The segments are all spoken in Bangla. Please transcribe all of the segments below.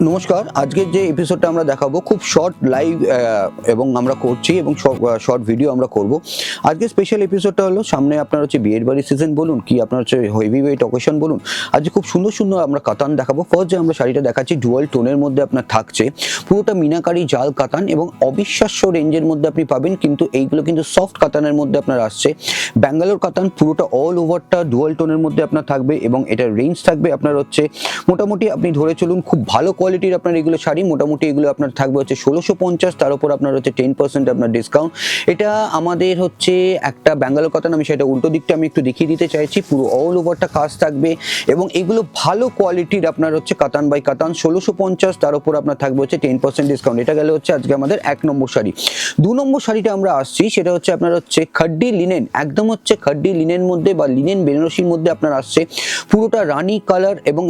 নমস্কার। আজকের যে এপিসোডটা আমরা দেখাবো খুব শর্ট লাইভ এবং আমরা করছি এবং শর্ট ভিডিও আমরা করব। আজকে স্পেশাল এপিসোডটা হলো সামনে আপনার হচ্ছে বিয়ের বাড়ির সিজন বলুন কি আপনার হচ্ছে হেভি ওয়েট অকেশন বলুন, আজকে খুব সুন্দর সুন্দর আমরা কাতান দেখাবো। ফার্স্ট যে আমরা শাড়িটা দেখাচ্ছি ডুয়াল টোনের মধ্যে আপনার থাকছে, পুরোটা মিনাকারি জাল কাতান এবং অবিশ্বাস্য রেঞ্জের মধ্যে আপনি পাবেন, কিন্তু এইগুলো কিন্তু সফট কাতানের মধ্যে আপনার আসছে। ব্যাঙ্গালোর কাতান পুরোটা অল ওভারটা ডুয়াল টোনের মধ্যে আপনার থাকবে এবং এটার রেঞ্জ থাকবে আপনার হচ্ছে মোটামুটি আপনি ধরে চলুন খুব ভালো কোয়ালিটির আপনার এগুলো শাড়ি। মোটামুটি এগুলো আপনার থাকবে হচ্ছে 1650, তার উপর আপনার হচ্ছে 10% আপনার ডিসকাউন্ট। এটা আমাদের হচ্ছে একটা ব্যাঙ্গালোর কাতান, আমি সেটা উল্টো দিকটা আমি একটু দেখিয়ে দিতে চাইছি। পুরো অল ওভারটা কাজ থাকবে এবং এগুলো ভালো কোয়ালিটির আপনার হচ্ছে কাতান বাই কাতান 1650, তার উপর আপনার থাকবে হচ্ছে 10% ডিসকাউন্ট। এটা গেলে হচ্ছে আজকে আমাদের 1 নম্বর শাড়ি। 2 নম্বর শাড়িটা আমরা আসছি, সেটা হচ্ছে আপনার হচ্ছে খাড্ডি লিনেন, একদম হচ্ছে খাড্ডি লিনেন মধ্যে বা লিনেন বেনারসির মধ্যে আপনার আসছে। পুরোটা রানী কালার এবং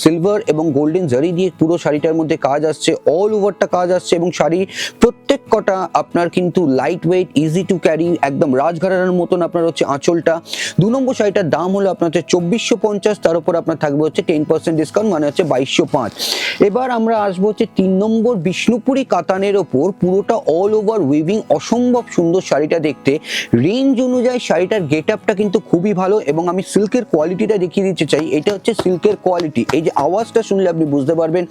সিলভার এবং গোল্ডেন জারি দিয়ে পুরো শাড়িটার মধ্যে কাজ আসছে, অল ওভারটা কাজ আসছে এবং শাড়ি প্রত্যেক কটা আপনার কিন্তু light weight, easy to carry, একদম রাজঘরানার মতন আপনার হচ্ছে আঁচলটা। 2 নম্বর শাড়িটার দাম হলো আপনার হচ্ছে 2450, তার উপর আপনার থাকবে হচ্ছে 10% ডিসকাউন্ট, মানে হচ্ছে 2205। এবার আমরা আসবো হচ্ছে 3 নম্বর বিষ্ণুপুরি কাতানের ওপর পুরোটা অল ওভার উইভিং, অসম্ভব সুন্দর শাড়িটা দেখতে। রেঞ্জ অনুযায়ী শাড়িটার গেট আপটা কিন্তু খুবই ভালো এবং আমি সিল্কের কোয়ালিটিটা দেখিয়ে দিতে চাই। এটা হচ্ছে সিল্কের কোয়ালিটি, এই যে আওয়াজটা শুনলে আপনি বুঝতে পারবেন।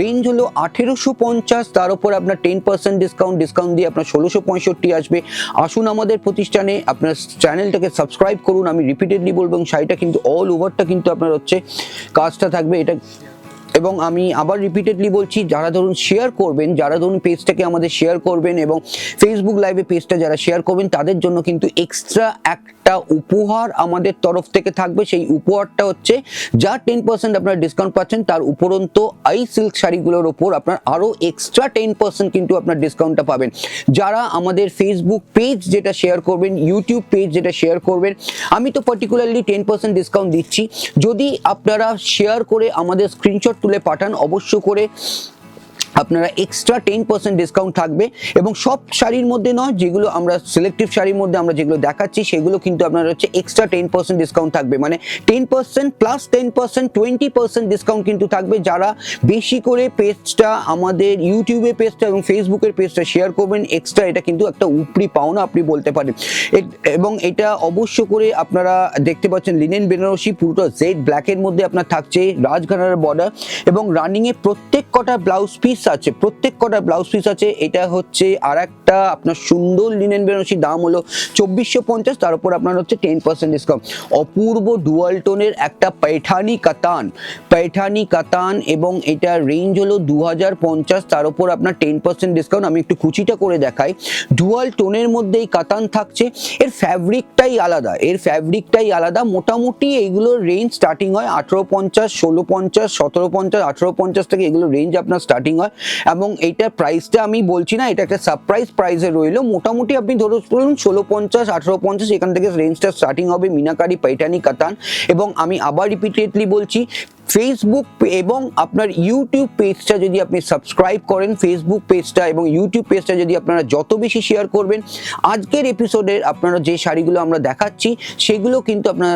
রেঞ্জ হলো 1850, তার উপর আপনার 10% ডিসকাউন্ট দিয়ে আপনার 1665 আসবে। আসুন আমাদের প্রতিষ্ঠানে, আপনার চ্যানেলটাকে সাবস্ক্রাইব করুন, আমি রিপিটেডলি বলবো। এবং শাড়িটা কিন্তু অল ওভারটা কিন্তু আপনার হচ্ছে কাজটা থাকবে এটা। এবং আমি আবার রিপিটেডলি বলছি, যারা ধরুন শেয়ার করবেন, যারা ধরুন পেজটাকে আমাদের শেয়ার করবেন এবং ফেসবুক লাইভে পেজটা যারা শেয়ার করবেন, তাদের জন্য কিন্তু এক্সট্রা একটা উপহার আমাদের তরফ থেকে থাকবে। সেই উপহারটা হচ্ছে যা 10% আপনারা ডিসকাউন্ট পাচ্ছেন, তার উপরন্ত এই সিল্ক শাড়িগুলোর ওপর আপনার আরও এক্সট্রা 10% কিন্তু আপনার ডিসকাউন্টটা পাবেন। যারা আমাদের ফেসবুক পেজ যেটা শেয়ার করবেন, ইউটিউব পেজ যেটা শেয়ার করবেন, আমি তো পার্টিকুলারলি 10% ডিসকাউন্ট দিচ্ছি। যদি আপনারা শেয়ার করে আমাদের স্ক্রিনশট তুলে পাঠান, অবশ্য করে আপনারা এক্সট্রা 10% ডিসকাউন্ট থাকবে। এবং সব শাড়ির মধ্যে নয়, যেগুলো আমরা সিলেক্টিভ শাড়ির মধ্যে আমরা যেগুলো দেখাচ্ছি সেগুলো কিন্তু আপনার হচ্ছে এক্সট্রা 10% ডিসকাউন্ট থাকবে, মানে 10% প্লাস 10% 20% ডিসকাউন্ট কিন্তু থাকবে। যারা বেশি করে পেজটা আমাদের ইউটিউবে পেজটা এবং ফেসবুকের পেজটা শেয়ার করবেন, এক্সট্রা এটা কিন্তু একটা উপরি পাওনা আপনি বলতে পারেন। এবং এটা অবশ্য করে আপনারা দেখতে পাচ্ছেন লিনেন বেনারসি, পুরোটা জেড ব্ল্যাকের মধ্যে আপনার থাকছে, রাজঘরানার বর্ডার এবং রানিংয়ে প্রত্যেক কটা ব্লাউজ পিস আছে, প্রত্যেক কটা ব্লাউজ পিস আছে। এটা হচ্ছে আর একটা আপনার সুন্দর লিনেন বেনারসি, দাম হলো 2450, তার উপর আপনার হচ্ছে 10% ডিসকাউন্ট। অপূর্ব ডুয়াল টোনের একটা पैठानी কাতান এবং এটা রেঞ্জ হলো 2050, তার উপর আপনার 10% ডিসকাউন্ট। আমি একটু কুচিটা করে দেখাই। ডুয়াল টোনের মধ্যে এই কাতান থাকছে, এর ফ্যাব্রিকটাই আলাদা। মোটামুটি এইগুলোর রেঞ্জ স্টার্টিং হয় 1850, 1650, 1750, 1850 থেকে এগুলো রেঞ্জ আপনার স্টার্টিং হয়। এবং এইটার প্রাইসটা আমি বলছি না, এটা একটা সারপ্রাইজ প্রাইসে রইলো। মোটামুটি আপনি ধরুন 1650, 1850 এখান থেকে রেঞ্জটা স্টার্টিং হবে মিনাকারি पैठानी কাতান। এবং আমি আবার রিপিটেডলি বলছি, ফেসবুক এবং আপনার ইউটিউব পেজটা যদি আপনি সাবস্ক্রাইব করেন, ফেসবুক পেজটা এবং ইউটিউব পেজটা যদি আপনারা যত বেশি শেয়ার করবেন, আজকের এপিসোডের আপনারা যে শাড়িগুলো আমরা দেখাচ্ছি সেগুলো কিন্তু আপনার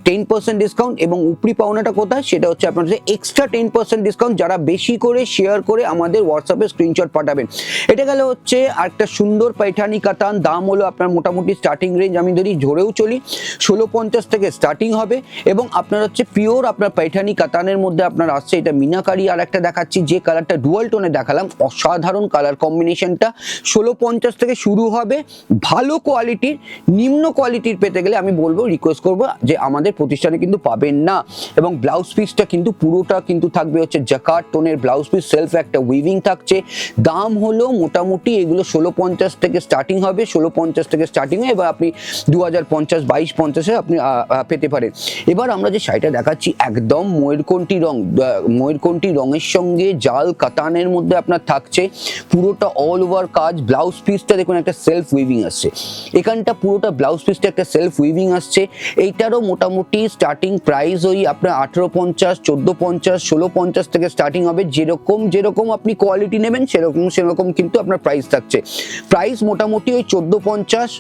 10% ডিসকাউন্ট। এবং উপরি পাওনাটা কোথায়, সেটা হচ্ছে আপনার এক্সট্রা 10% ডিসকাউন্ট যারা বেশি করে শেয়ার করে আমাদের হোয়াটসঅ্যাপে স্ক্রিনশট পাঠাবেন। এটা গেলে হচ্ছে আরেকটা সুন্দর पैठानी কাতান, দাম হলো আপনার মোটামুটি স্টার্টিং রেঞ্জ আমি যদি ধরেও চলি 1650 থেকে স্টার্টিং হবে। এবং আপনার হচ্ছে পিওর আপনার पैठानी কাতানের মধ্যে আপনার আসছে এটা মিনাকারি। আর একটা দেখাচ্ছি, যে কালারটা ডুয়াল টোনে দেখালাম, অসাধারণ কালার কম্বিনেশনটা। 1650 থেকে শুরু হবে। ভালো কোয়ালিটির, নিম্ন কোয়ালিটির পেতে গেলে আমি বলবো, রিকোয়েস্ট করবো যে আমাদের প্রতিষ্ঠানে কিন্তু পাবেন না। এবং ব্লাউজ পিসটা কিন্তু পুরোটা কিন্তু থাকবে হচ্ছে জাকার্ড টোনের ব্লাউজ পিস, সেলফ একটা উইভিং থাকছে। দাম হলো মোটামুটি এগুলো 1650 থেকে স্টার্টিং হবে, 1650 থেকে স্টার্টিং হয়। এবার আপনি 2050, 2250-এ আপনি পেতে পারেন। এবার আমরা যে শাড়িটা দেখাচ্ছি একদম ময়ূরকণ্ঠী রঙের সঙ্গে জাল কাতানের মধ্যে আপনার থাকছে, পুরোটা অল ওভার কাজ। ব্লাউজ পিসটা দেখুন একটা সেলফ উইভিং আসছে, এখানটা পুরোটা ব্লাউজ পিসটা একটা সেলফ উইভিং আসছে। এইটারও মোটামুটি স্টার্টিং প্রাইস ওই আপনার 1850, 1450, 1650 থেকে স্টার্টিং হবে। যেরকম আপনি কোয়ালিটি নেবেন সেরকম কিন্তু আপনার প্রাইস থাকছে। প্রাইস মোটামুটি ওই 1450,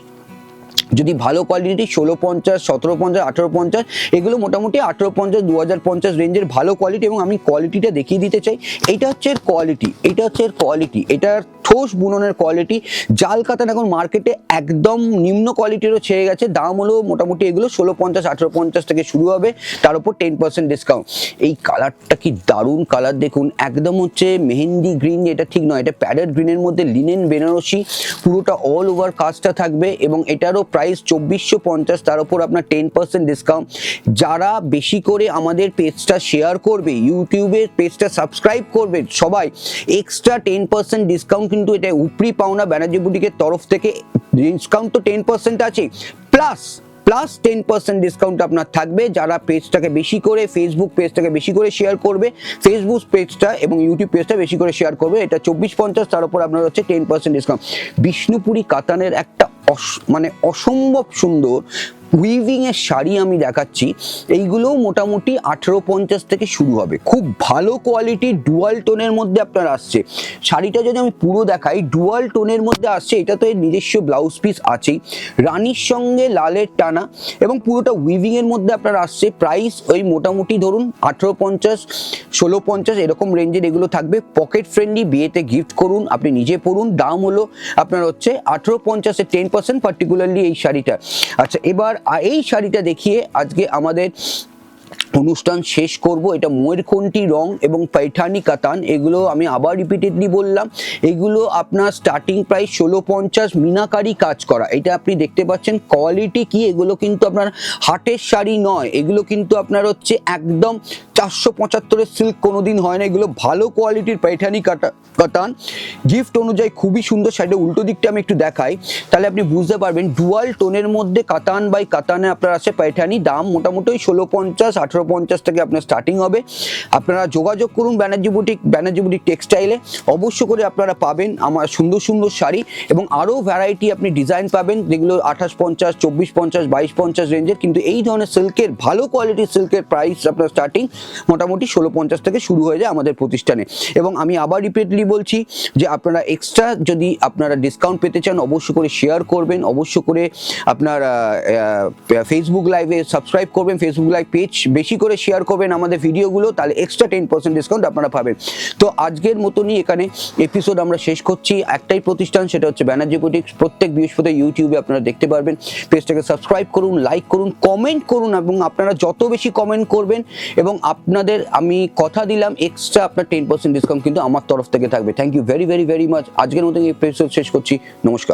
যদি ভালো কোয়ালিটি 1650, 1750, 1850, এগুলো মোটামুটি 1850, 2050 রেঞ্জের ভালো কোয়ালিটি। এবং আমি কোয়ালিটিটা দেখিয়ে দিতে চাই, এইটা হচ্ছে এর কোয়ালিটি, এইটা হচ্ছে এর কোয়ালিটি, এটার ঠোস বুননের কোয়ালিটি। জাল কাতান এখন মার্কেটে একদম নিম্ন কোয়ালিটিরও ছেড়ে গেছে, দাম হলো মোটামুটি এগুলো 1650, 1850 থেকে শুরু হবে, তার উপর 10% ডিসকাউন্ট। এই কালারটা কি দারুণ কালার দেখুন, একদম হচ্ছে মেহেন্দি গ্রিন, এটা ঠিক নয়, এটা প্যারেট গ্রিনের মধ্যে লিনেন বেনারসি, পুরোটা অল ওভার কাজটা থাকবে এবং এটারও প্রাইস 2450, তার উপর আপনার 10% ডিসকাউন্ট। যারা বেশি করে আমাদের পেজটা শেয়ার করবে, ইউটিউবের পেজটা সাবস্ক্রাইব করবে, সবাই এক্সট্রা 10% ডিসকাউন্ট কিন্তু এটা উপরি পাওনা ব্যানার্জি বুটিকের তরফ থেকে। ডিসকাউন্ট তো 10% আছে, প্লাস 10% ডিসকাউন্ট আপনার থাকবে যারা পেজটাকে বেশি করে, ফেসবুক পেজটাকে বেশি করে শেয়ার করবে, ফেসবুক পেজটা এবং ইউটিউব পেজটা বেশি করে শেয়ার করবে। এটা 2450, তার উপর আপনার হচ্ছে 10% ডিসকাউন্ট। বিষ্ণুপুরি কাতানের একটা মানে অসম্ভব সুন্দর উইভিং এর শাড়ি আমি দেখাচ্ছি, এইগুলো মোটামুটি 1850 থেকে শুরু হবে। খুব ভালো কোয়ালিটি, ডুয়াল টোনের মধ্যে আপনার আসছে। শাড়িটা যদি আমি পুরো দেখাই, ডুয়াল টোনের মধ্যে আসছে, এটা তো এর নিজস্ব ব্লাউজ পিস আছেই, রানীর সঙ্গে লালের টানা এবং পুরোটা উইভিং এর মধ্যে আপনার আসছে। প্রাইস ওই মোটামুটি ধরুন 1850, 1650 এরকম রেঞ্জের এগুলো থাকবে। পকেট ফ্রেন্ডলি, বিয়েতে গিফট করুন, আপনি নিজে পরুন। দাম হলো আপনার হচ্ছে 1850-এর 10%, পার্টিকুলারলি এই শাড়িটা। আচ্ছা, এবার এই শাড়িটা দেখিয়ে আজকে আমাদের অনুষ্ঠান শেষ করব। এটা ময়ূরকণ্ঠী রং এবং पैठानी কাতান, এগুলো আমি আবার রিপিটেডলি বললাম, এগুলো আপনার স্টার্টিং প্রাইস 1650, মিনাকারি কাজ করা। এটা আপনি দেখতে পাচ্ছেন কোয়ালিটি কি, এগুলো কিন্তু আপনার হাটের শাড়ি নয়, এগুলো কিন্তু আপনার হচ্ছে একদম 475-এর সিল্ক কোনোদিন হয় না, এগুলো ভালো কোয়ালিটির पैठानी কাতান। গিফট অনুযায়ী খুবই সুন্দর শাড়িটা। উল্টো দিকটা আমি একটু দেখাই, তাহলে আপনি বুঝতে পারবেন। ডুয়াল টোনের মধ্যে কাতান বাই কাতানে আপনার আছে पैठानी। দাম মোটামুটি 1650, 1850 থেকে আপনার স্টার্টিং হবে। আপনারা যোগাযোগ করুন ব্যানার্জি বুটিক টেক্সটাইলে, অবশ্য করে আপনারা পাবেন আমার সুন্দর সুন্দর শাড়ি এবং আরও ভ্যারাইটি আপনি ডিজাইন পাবেন, যেগুলো 2850, 2450, 2250 রেঞ্জের। কিন্তু এই ধরনের সিল্কের, ভালো কোয়ালিটির সিল্কের প্রাইস আপনার স্টার্টিং মোটামুটি 1650 থেকে শুরু হয়ে যায় আমাদের প্রতিষ্ঠানে। এবং আমি আবার রিপিটলি বলছি যে আপনারা এক্সট্রা যদি আপনারা ডিসকাউন্ট পেতে চান, অবশ্য করে শেয়ার করবেন, অবশ্য করে আপনার ফেসবুক লাইভে সাবস্ক্রাইব করবেন, ফেসবুক লাইভ পেজ বেশি করে শেয়ার করবেন আমাদের ভিডিওগুলো, তাহলে এক্সট্রা 10% ডিসকাউন্ট আপনারা পাবেন। তো আজকের মতনই এখানে এপিসোড আমরা শেষ করছি। একটাই প্রতিষ্ঠান, সেটা হচ্ছে ব্যানার্জি বুটিক। প্রত্যেক বৃহস্পতিবার ইউটিউবে আপনারা দেখতে পারবেন। পেজটাকে সাবস্ক্রাইব করুন, লাইক করুন, কমেন্ট করুন, এবং আপনারা যত বেশি কমেন্ট করবেন এবং আপনাদের আমি কথা দিলাম এক্সট্রা আপনার 10% ডিসকাউন্ট কিন্তু আমার তরফ থেকে থাকবে। Thank you very very very much. আজকের মতো এই এপিসোড শেষ করছি। নমস্কার।